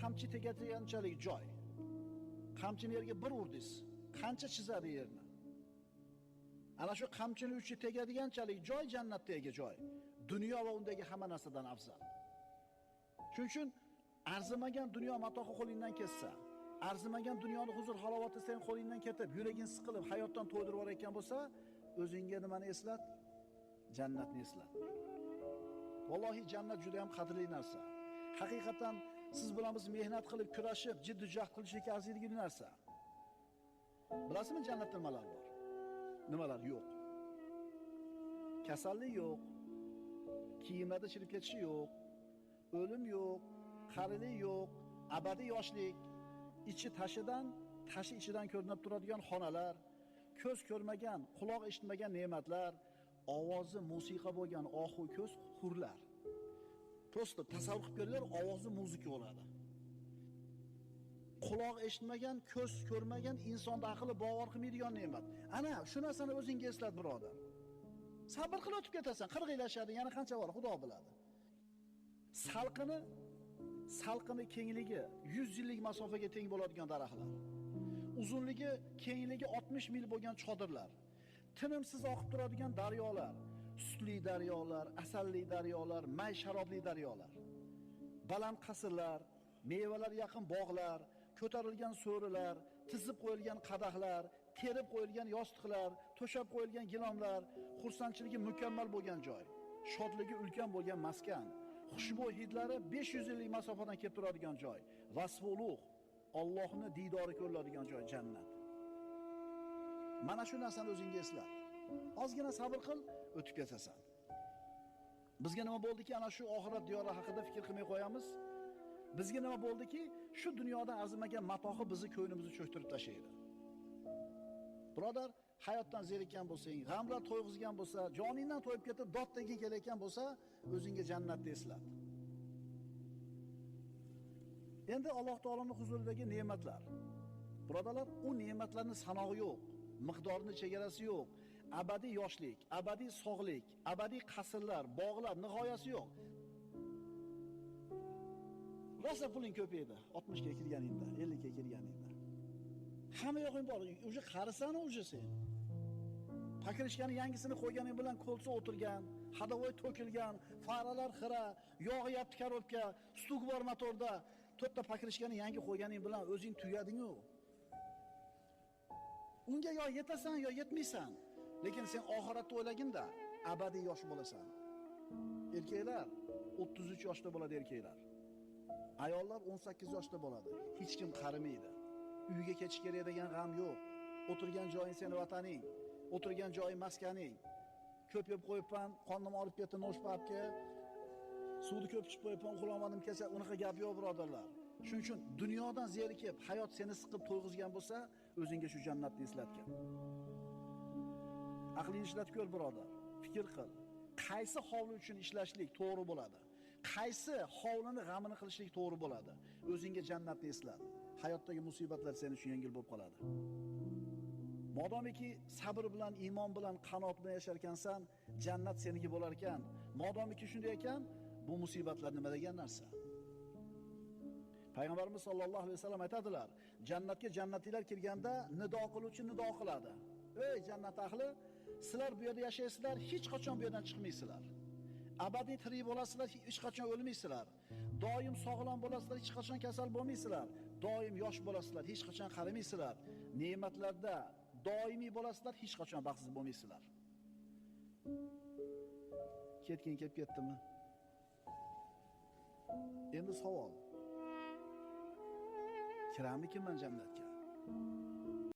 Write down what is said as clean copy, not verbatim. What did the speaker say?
qamchi tegadiganchalik joy. Qamchini yerga bir urdingiz, qancha chizadi yerni. Ana shu qamchini uchi tegadiganchalik joy jannatdagi joy. Dunyo va undagi hamma narsadan afzal. Shuning uchun arzimagan dunyo matohi qo'lingdan ketsa, arzimagan dunyoni huzur halovati sen qo'lingdan ketib, yuraging siqilib, hayotdan to'ydirib yuborayotgan bo'lsa, o'zingga nimani eslat? Jannatni eslat. Vallohi jannat juda ham qadrli narsa. Haqiqatan siz bilan biz mehnat qilib, kurashib, jiddiy jahd qilishga arziydigan narsa. Bilasizmi jannatda nimalar bor? Nimalar yo'q? Kasallik yo'q, kiyimlarda chirib ketishi yo'q, o'lim yo'q, qarilik yo'q, abadiy yoshlik, ichi tashi ichidan ko'rinib turadigan xonalar, ko'z ko'rmagan, quloq eshitmagan ne'matlar, ovozi musiqa bo'lgan ohu ko'z hurlar. Prosta tasavvur qilib ko'ringlar, ovozi muzika bo'ladi. Quloq eshitmagan, ko'z ko'rmagan, insonning aqli bovar qilmaydigan ne'mat. Ana shu narsani o'zingga eslat, birodar. Sabr qilib o'tib ketasan. 40 yil yashadi, yana qancha bor, Xudo biladi. Salqini kengligi 100 yillik masofaga teng bo'ladigan daraxtlar. Uzunligi, kengligi 60 mil bo'lgan chodirlar. Tinimsiz oqib turadigan daryolar, sutli daryolar, asalli daryolar, may sharobli daryolar. Baland qasrlar, mevalar yaqin bog'lar, ko'tarilgan so'rilar, tizib qo'yilgan qadahlar, terib qo'yilgan yostiqlar, to'shab qo'yilgan gilomlar, xursandchiligi mukammal bo'lgan joy, shodligi ulkan bo'lgan maskan, xushbo'y hidlari 500 yillik masofadan kelib turadigan joy, vasfi ulug', Allohning diydori ko'riladigan joy jannat. Mana shu narsani o'zingga eslat. Ozgina sabr qil, o'tib ketasan. Bizga nima bo'ldiki, ana shu oxirat diyori haqida fikr qilmay qo'yamiz? Bizga nima bo'ldiki, shu dunyoda arzimagan matohi bizni ko'nglimizni cho'ktirib tashlaydi. Birodar, hayotdan zerikkan bo'lsang, g'amlar to'yg'izgan bo'lsa, joningdan to'yib ketib doddaga kelayotgan bo'lsa, o'zingga jannatni eslat. Endi Alloh taoloning huzuridagi ne'matlar. Birodarlar, u ne'matlarning sanog'i yo'q, miqdorining chegarasi yo'q. Abadiy yoshlik, abadiy sog'lik, abadiy qasrlar, bog'lar nihoyasi yo'q. Rosa puling ko'paydi 60 ga kirganingda, 50 ga kirganingda. Hamma yo'qing bor, o'sha qarisan o'sha sen. Pakrishkani yangisini qo'yganing bilan qo'lsa o'tirgan, hadavoy to'kilgan, faralar xira, yog'yapti karobka, stuk bor motorda, to'rtta pakrishkani yangi qo'yganing bilan o'zing tugading-ku. Unga yo yetasan yo yetmaysan. Lekin sen oxiratni o'ylaginda abadiy yosh bo'lasan. Erkaklar 33 yoshda bo'ladi erkaklar. Ayollar 18 yoshda bo'ladi. Hech kim qarimaydi. Uyga ketish kerak degan g'am yo'q. O'tirgan joying seni vataning, o'tirgan joying maskaning. Ko'p yeb qo'yibman, qonnim olib ketdi no'shpabga. Suvni ko'p ichib qo'yibman, uxlamadim kecha, unaqa gap yo'q birodarlar. Shuning uchun dunyodan zerikib, hayot seni siqib to'yg'izgan bo'lsa, o'zingga shu jannatni eslatgan. Aqlingni ishlatib ko'r birodar. Fikr qil. Qaysi hovli uchun ishlashlik to'g'ri bo'ladi? Qaysi hovlini g'amini qilishlik to'g'ri bo'ladi? O'zingga jannatni eslat. Hayotdagi musibatlar seni uchun yengil bo'lib qoladi. Modomiki sabr bilan, iymon bilan, qanoat bilan yashar ekansan, jannat seniki bo'lar ekan. Modomiki shunday ekan, bu musibatlar nima degan narsa? Payg'ambarimiz sollallohu alayhi vasallam aytadilar, jannatga jannatiylar kirganda nido qiluvchi nido qiladi. Ey jannat ahli, sizlar bu yerda yashaysizlar, hech qachon bu yerdan chiqmaysizlar. Abadiy tirik bo'lasizlar, hech qachon o'lmaysizlar. Doim sog'lom bo'lasizlar, hech qachon kasal bo'lmaysizlar. Doim yosh bo'lasizlar, hech qachon qarimaysizlar. Ne'matlarda doimiy bo'lasizlar, hech qachon baxtsiz bo'lmaysizlar. Ketgin kelib ketdimi? Endi savol. Kirammikin men jannatga?